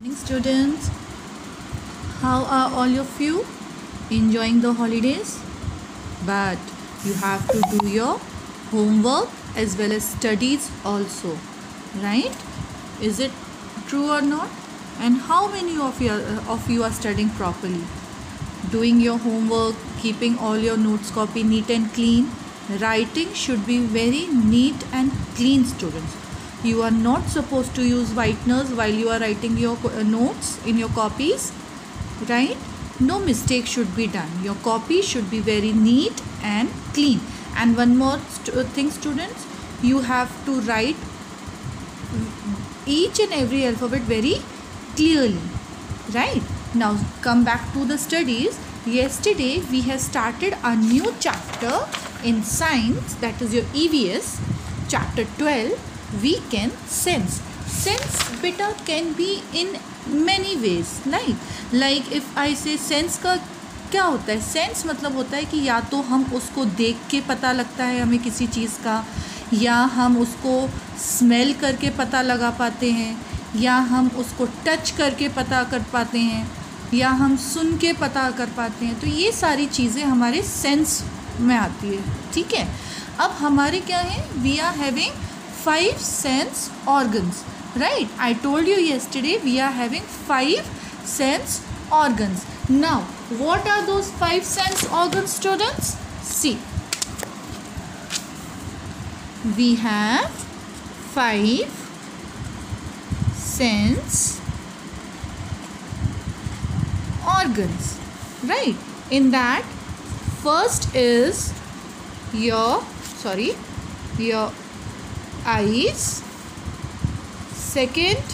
Morning students, how are all of you enjoying the holidays? But you have to do your homework as well as studies also, right? Is it true or not? And how many of you are studying properly? Doing your homework, keeping all your notes copy neat and clean. Writing should be very neat and clean, students. You are not supposed to use whiteners while you are writing your notes in your copies, right? No mistake should be done. Your copy should be very neat and clean. And one more thing, students, you have to write each and every alphabet very clearly, right? Now come back to the studies. Yesterday we have started a new chapter in science, that is your EVS, chapter 12. We can sense. Sense beta can be in many ways, like if I say sense का क्या होता है? Sense मतलब होता है कि या तो हम उसको देख के पता लगता है हमें किसी चीज़ का, या हम उसको स्मेल करके पता लगा पाते हैं, या हम उसको टच करके पता कर पाते हैं, या हम सुन के पता कर पाते हैं. तो ये सारी चीज़ें हमारे सेंस में आती है. ठीक है, अब हमारे क्या है? We are having 5 sense organs, right? I told you yesterday we are having 5 sense organs. Now what are those 5 sense organs, students? See, we have 5 sense organs, right? In that, first is your eyes, second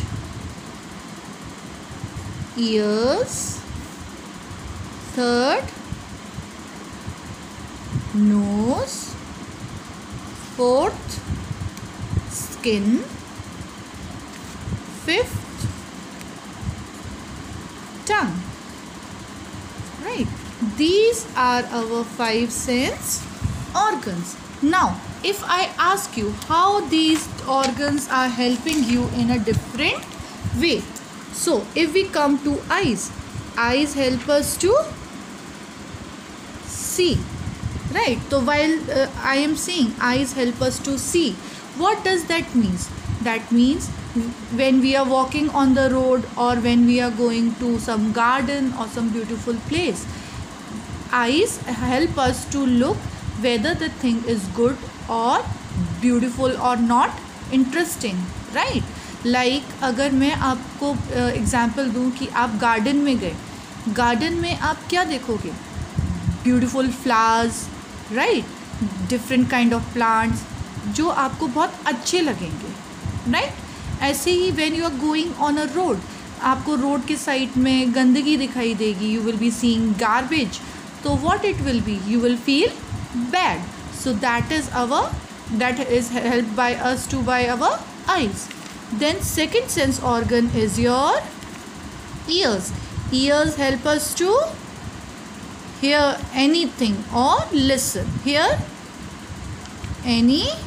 ears, third nose, fourth skin, fifth tongue, right? These are our 5 sense organs. Now if I ask you how these organs are helping you in a different way, so if we come to eyes help us to see, right? So while I am saying eyes help us to see, what does that mean? That means when we are walking on the road, or when we are going to some garden or some beautiful place, eyes help us to look whether the thing is good और beautiful और not interesting, right? Like अगर मैं आपको example दूं कि आप garden में गए, गार्डन में आप क्या देखोगे? Beautiful flowers, right? Different kind of plants जो आपको बहुत अच्छे लगेंगे, राइट? ऐसे ही when you are going on a road, आपको रोड के साइड में गंदगी दिखाई देगी, you will be seeing garbage, तो what it will be? You will feel bad. So that is helped by us to by our eyes. Then second sense organ is your ears. Ears help us to hear anything or listen, hear anything,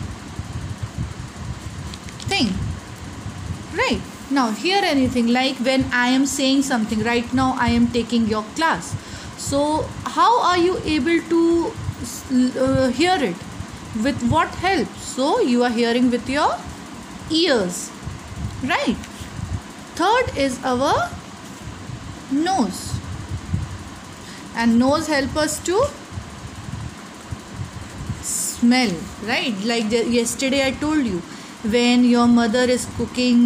right? Now hear anything, like when I am saying something right now, I am taking your class, so how are you able to hear it? With what help? So you are hearing with your ears, right? Third is our nose, and nose help us to smell, right? Like yesterday I told you, when your mother is cooking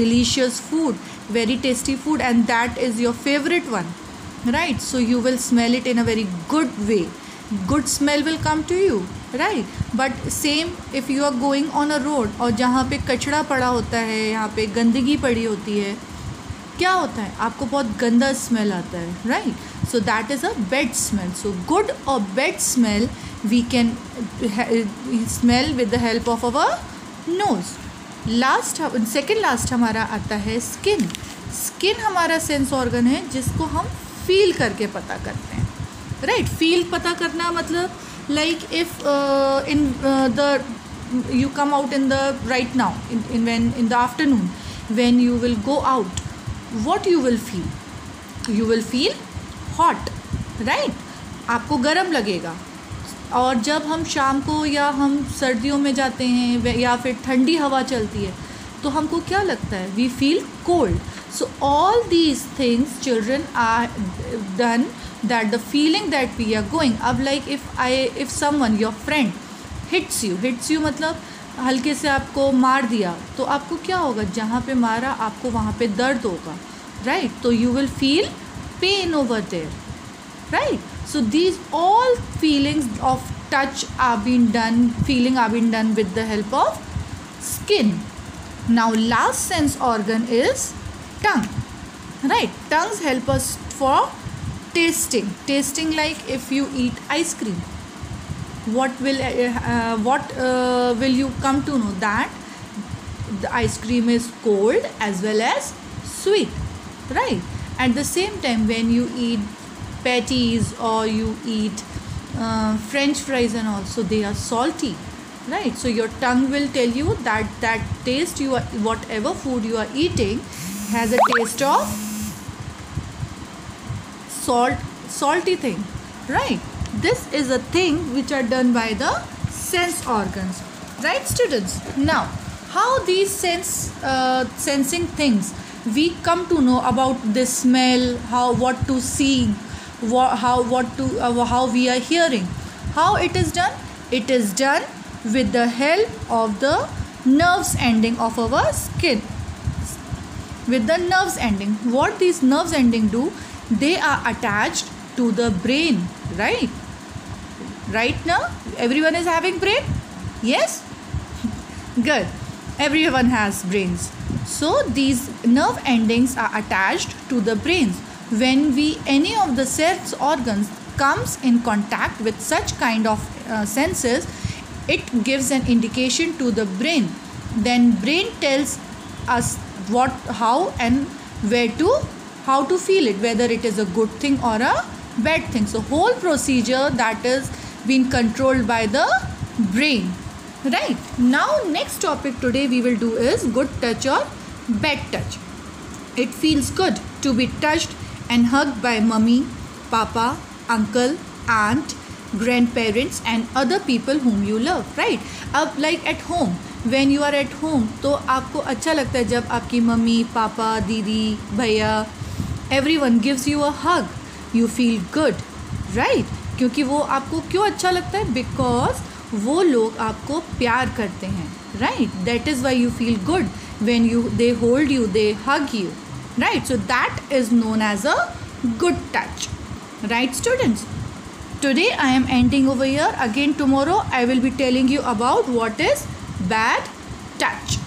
delicious food, very tasty food, and that is your favorite one, right? So you will smell it in a very good way, good smell will come to you, right? But same if you are going on a road, और जहाँ पे कचरा पड़ा होता है, यहाँ पे गंदगी पड़ी होती है, क्या होता है? आपको बहुत गंदा स्मेल आता है, right? So that is a bad smell. So good और bad smell we can smell with the help of our nose. Last, second last हमारा आता है स्किन. स्किन हमारा सेंस ऑर्गन है जिसको हम फील करके पता करते हैं, राइट? फील पता करना मतलब like if you come out in the right now in the afternoon, when you will go out, what you will feel? You will feel hot, right? आपको गर्म लगेगा. और जब हम शाम को या हम सर्दियों में जाते हैं या फिर ठंडी हवा चलती है तो हमको क्या लगता है? We feel cold. So all these things children are done that the feeling that we are going. अब like if someone your friend hits you मतलब हल्के से आपको मार दिया तो आपको क्या होगा? जहाँ पे मारा आपको वहाँ पे दर्द होगा, राइट? तो you will feel pain over there, right? So these all feelings of touch are being done with the help of skin. Now last sense organ is tongue, right? Tongues help us for tasting. Like if you eat ice cream, what will you come to know? That the ice cream is cold as well as sweet, right? At the same time, when you eat patties or you eat french fries and also they are salty, right? So your tongue will tell you that taste you are, whatever food you are eating has a taste of salty thing, right? This is a thing which are done by the sense organs, right students? Now how these sensing things we come to know about this smell, what to see, how we are hearing. How it is done? It is done with the help of the nerves ending of our skin. With the nerves ending, what these nerves ending do? They are attached to the brain, right? Right now everyone is having brain? Yes. Good. Everyone has brains. So these nerve endings are attached to the brains. When any of the sense organs comes in contact with such kind of senses, it gives an indication to the brain. Then brain tells us how and how to feel it, whether it is a good thing or a bad thing. So whole procedure that is being controlled by the brain, right? Now next topic today we will do is good touch or bad touch. It feels good to be touched and hugged by mummy, papa, uncle, aunt, grandparents and other people whom you love, right? अब like at home, when you are at home तो आपको अच्छा लगता है जब आपकी mummy, पापा, दीदी, भैया everyone gives you a hug. You feel good, right? क्योंकि वो आपको क्यों अच्छा लगता है? Because वो लोग आपको प्यार करते हैं, right? That is why you feel good when they hold you, they hug you, right? So that is known as a good touch, right students? Today I am ending over here. Again tomorrow I will be telling you about what is bad touch.